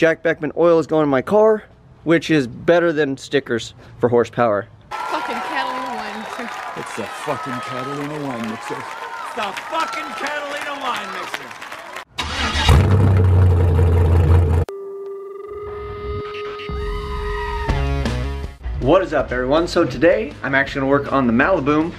Jack Beckman oil is going in my car, which is better than stickers for horsepower. Fucking Catalina wine mixer. It's the fucking Catalina wine mixer. It's the fucking Catalina wine mixer. What is up, everyone? So today I'm actually going to work on the Maliboom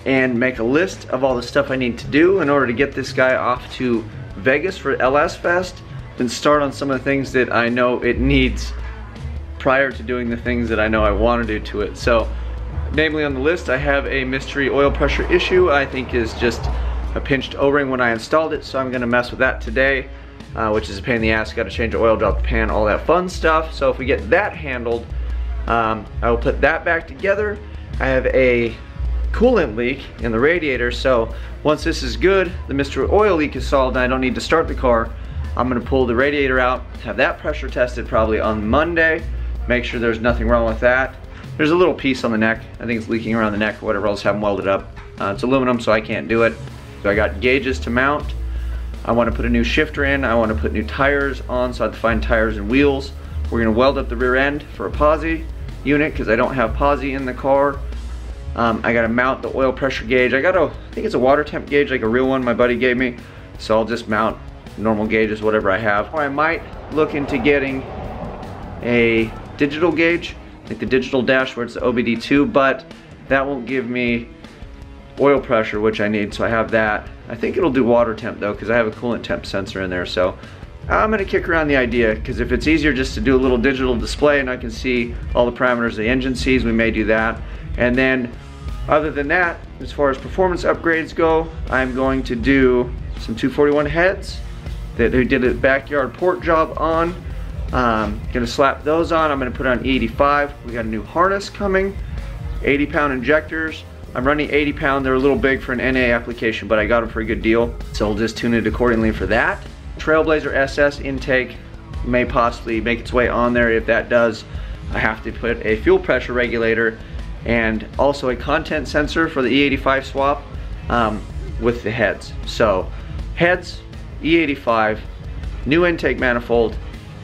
and make a list of all the stuff I need to do in order to get this guy off to Vegas for LS Fest, then start on some of the things that I know it needs prior to doing the things that I know I want to do to it. So namely on the list, I have a mystery oil pressure issue I think is just a pinched O-ring when I installed it, so I'm going to mess with that today, which is a pain in the ass. Got to change the oil, drop the pan, all that fun stuff. So if we get that handled, I will put that back together. I have a coolant leak in the radiator, so once this is good, the mystery oil leak is solved and I don't need to start the car, I'm going to pull the radiator out, have that pressure tested probably on Monday, make sure there's nothing wrong with that. There's a little piece on the neck, I think it's leaking around the neck or whatever, else have them welded up. It's aluminum, so I can't do it. So I got gauges to mount. I want to put a new shifter in, I want to put new tires on, so I have to find tires and wheels. We're going to weld up the rear end for a posi unit because I don't have posi in the car. I gotta mount the oil pressure gauge. I think it's a water temp gauge, like a real one my buddy gave me. So I'll just mount normal gauges, whatever I have. Or I might look into getting a digital gauge, like the digital dash where it's the OBD2, but that won't give me oil pressure, which I need, so I have that. I think it'll do water temp though, because I have a coolant temp sensor in there. So I'm gonna kick around the idea, because if it's easier just to do a little digital display and I can see all the parameters the engine sees, we may do that. And then other than that, as far as performance upgrades go, I'm going to do some 241 heads that they did a backyard port job on. Gonna slap those on. I'm gonna put on E85. We got a new harness coming, 80-pound injectors. I'm running 80-pound. They're a little big for an NA application, but I got them for a good deal, so I'll just tune it accordingly for that. Trailblazer SS intake may possibly make its way on there. If that does, I have to put a fuel pressure regulator and also a content sensor for the E85 swap with the heads. So heads, E85, new intake manifold,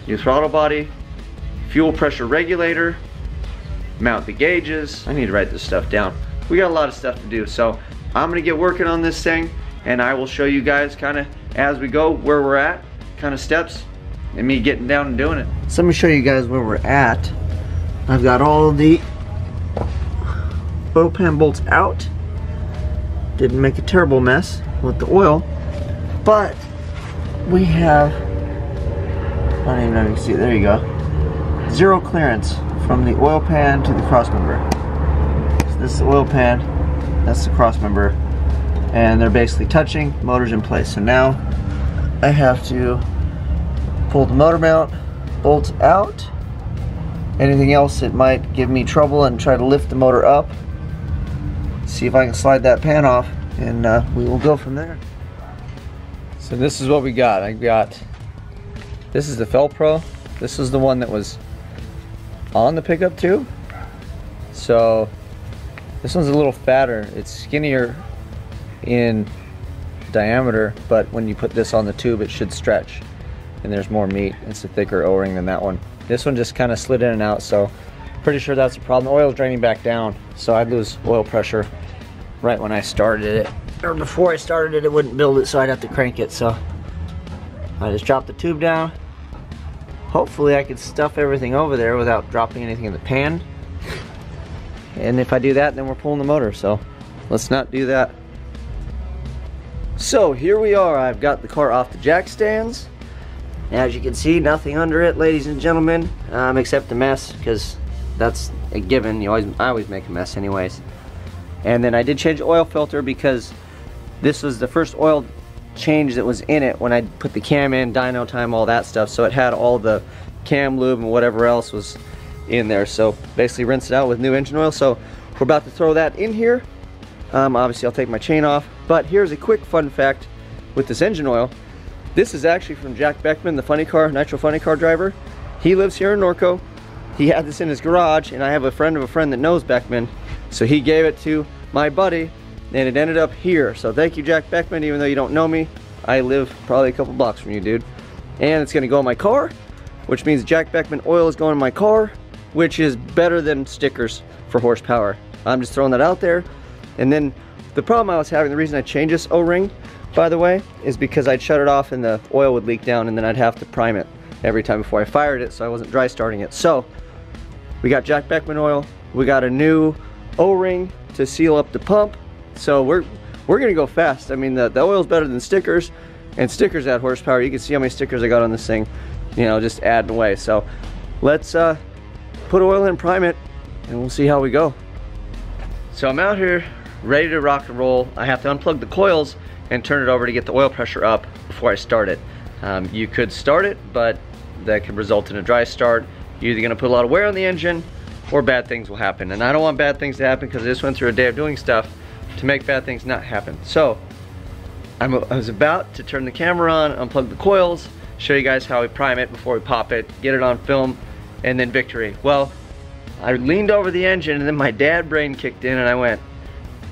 new throttle body, fuel pressure regulator, mount the gauges. I need to write this stuff down. We got a lot of stuff to do, so I'm gonna get working on this thing and I will show you guys kind of as we go where we're at, kind of steps, and me getting down and doing it. So let me show you guys where we're at. I've got all of the oil pan bolts out. Didn't make a terrible mess with the oil, but we have, I don't even know if you can see it, there you go, zero clearance from the oil pan to the cross member. So this is the oil pan, that's the cross member, and they're basically touching, motor's in place. So now I have to pull the motor mount bolts out. Anything else that might give me trouble, and try to lift the motor up, see if I can slide that pan off, and we will go from there. So this is what we got. This is the Felpro. This is the one that was on the pickup tube. So this one's a little fatter. It's skinnier in diameter, but when you put this on the tube it should stretch and there's more meat. It's a thicker O-ring than that one. This one just kind of slid in and out, so pretty sure that's the problem. The oil's draining back down, so I'd lose oil pressure right when I started it, or before I started it, it wouldn't build it, so I'd have to crank it. So I just dropped the tube down. Hopefully I could stuff everything over there without dropping anything in the pan, and if I do that, then we're pulling the motor, so let's not do that. So here we are. I've got the car off the jack stands. As you can see, nothing under it, ladies and gentlemen, except a mess, because that's a given. I always make a mess anyways. And then I did change the oil filter because this was the first oil change that was in it when I put the cam in, dyno time, all that stuff. So it had all the cam lube and whatever else was in there. So basically rinse it out with new engine oil. So we're about to throw that in here. Obviously I'll take my chain off, but here's a quick fun fact with this engine oil. This is actually from Jack Beckman, the nitro funny car driver. He lives here in Norco. He had this in his garage, and I have a friend of a friend that knows Beckman, so he gave it to my buddy, and it ended up here. So thank you, Jack Beckman, even though you don't know me. I live probably a couple blocks from you, dude. And it's gonna go in my car. which means Jack Beckman oil is going in my car, which is better than stickers for horsepower. I'm just throwing that out there. And then the problem I was having, the reason I changed this O-ring, by the way, is because I'd shut it off and the oil would leak down, and then I'd have to prime it every time before I fired it, so I wasn't dry starting it. So we got Jack Beckman oil, we got a new O-ring to seal up the pump, so we're gonna go fast. I mean, the oil's better than stickers, and stickers add horsepower. You can see how many stickers I got on this thing, you know, just adding away. So let's put oil in, prime it, and we'll see how we go. So I'm out here ready to rock and roll. I have to unplug the coils and turn it over to get the oil pressure up before I start it. You could start it, but that could result in a dry start. You're either gonna put a lot of wear on the engine or bad things will happen. And I don't want bad things to happen because I just went through a day of doing stuff to make bad things not happen. So I was about to turn the camera on, unplug the coils, show you guys how we prime it before we pop it, get it on film, and then victory. Well, I leaned over the engine and then my dad brain kicked in and I went,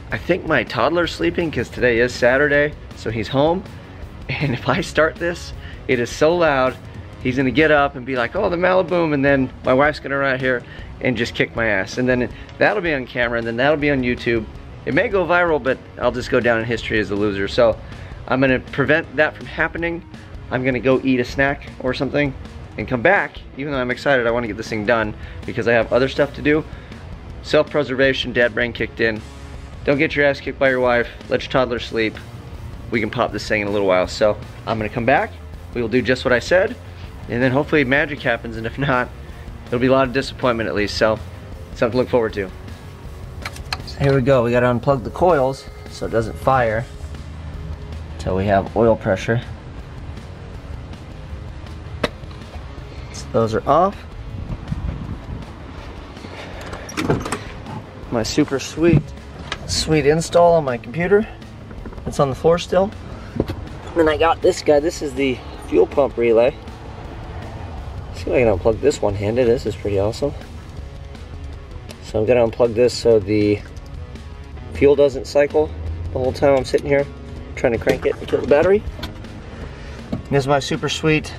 I think my toddler's sleeping because today is Saturday, so he's home. And if I start this, it is so loud, he's gonna get up and be like, oh, the Maliboom, and then my wife's gonna run out here and just kick my ass. And then that'll be on camera, and then that'll be on YouTube. It may go viral, but I'll just go down in history as a loser. So I'm gonna prevent that from happening. I'm gonna go eat a snack or something and come back. Even though I'm excited, I wanna get this thing done because I have other stuff to do. Self-preservation, dad brain kicked in. Don't get your ass kicked by your wife. Let your toddler sleep. We can pop this thing in a little while. So I'm gonna come back. We will do just what I said. And then hopefully magic happens. And if not, it'll be a lot of disappointment at least. So something to look forward to. So here we go. We gotta unplug the coils so it doesn't fire until we have oil pressure. So those are off. My super sweet install on my computer. It's on the floor still. And then I got this guy. This is the fuel pump relay. See if I can unplug this one-handed. This is pretty awesome. So I'm gonna unplug this so the fuel doesn't cycle the whole time I'm sitting here trying to crank it and kill the battery. And this is my super sweet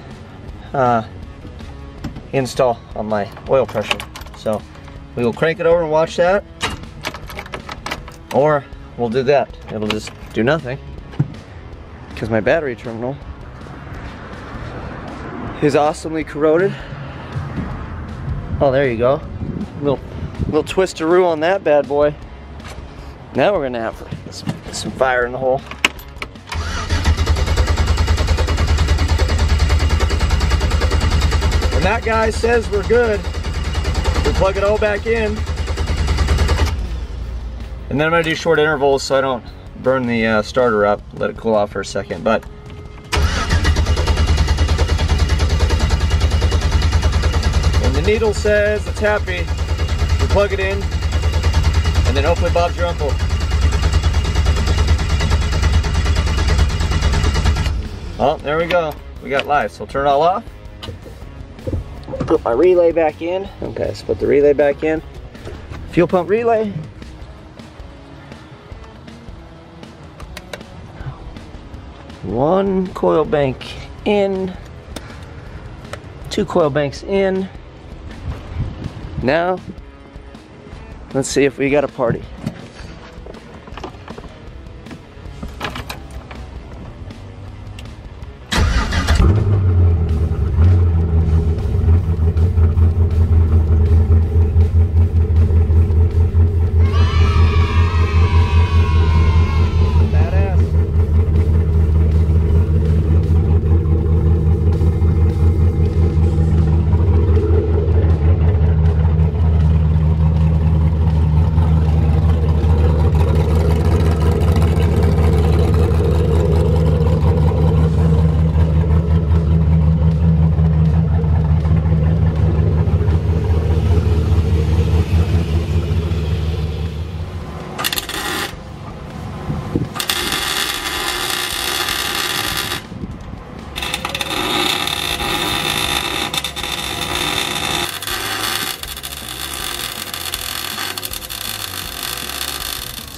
install on my oil pressure. So we will crank it over and watch that, or we'll do that. It'll just do nothing because my battery terminal is awesomely corroded. Oh, there you go. Little twistaroo on that bad boy. Now we're gonna have some fire in the hole. And that guy says we're good. We plug it all back in. And then I'm gonna do short intervals so I don't burn the starter up, let it cool off for a second. But when the needle says it's happy, we plug it in, and then hopefully Bob's your uncle. Oh, there we go. We got live, so I'll turn it all off. Put my relay back in. Okay, let's put the relay back in. Fuel pump relay. One coil bank in, two coil banks in. Now, let's see if we got a party.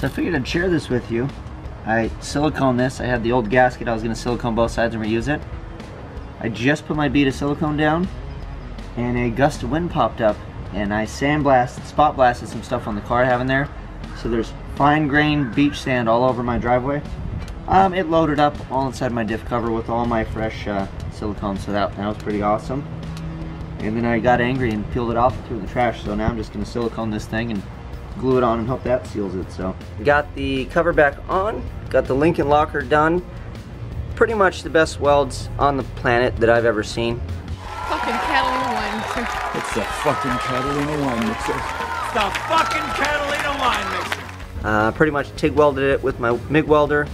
So I figured I'd share this with you. I siliconed this. I had the old gasket. I was going to silicone both sides and reuse it. I just put my bead of silicone down, and a gust of wind popped up, and I spot blasted some stuff on the car I have in there. So there's fine grained beach sand all over my driveway. It loaded up all inside my diff cover with all my fresh silicone, so that was pretty awesome. And then I got angry and peeled it off and threw it in the trash, so now I'm just going to silicone this thing and glue it on and hope that seals it. So got the cover back on, got the Lincoln locker done. Pretty much the best welds on the planet that I've ever seen. Fucking Catalina one. It's the fucking Catalina wine mixer. It's the fucking Catalina wine mixer. Pretty much TIG welded it with my MIG welder,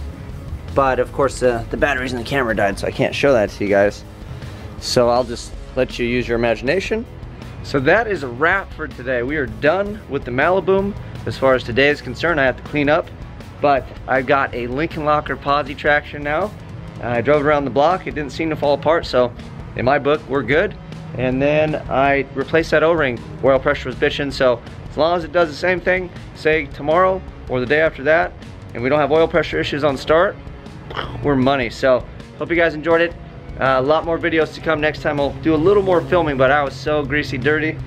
but of course the batteries in the camera died, so I can't show that to you guys. So I'll just let you use your imagination. So that is a wrap for today. We are done with the Maliboom. As far as today is concerned, I have to clean up, but I've got a Lincoln Locker posi traction now. I drove it around the block. It didn't seem to fall apart, so in my book, we're good. And then I replaced that O-ring. Oil pressure was bitching, so as long as it does the same thing, say tomorrow or the day after that, and we don't have oil pressure issues on start, we're money. So hope you guys enjoyed it. A lot more videos to come. Next time I'll do a little more filming, but I was so greasy dirty,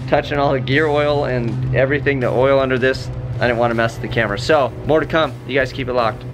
touching all the gear oil and everything, the oil under this. I didn't want to mess with the camera. So more to come. You guys keep it locked.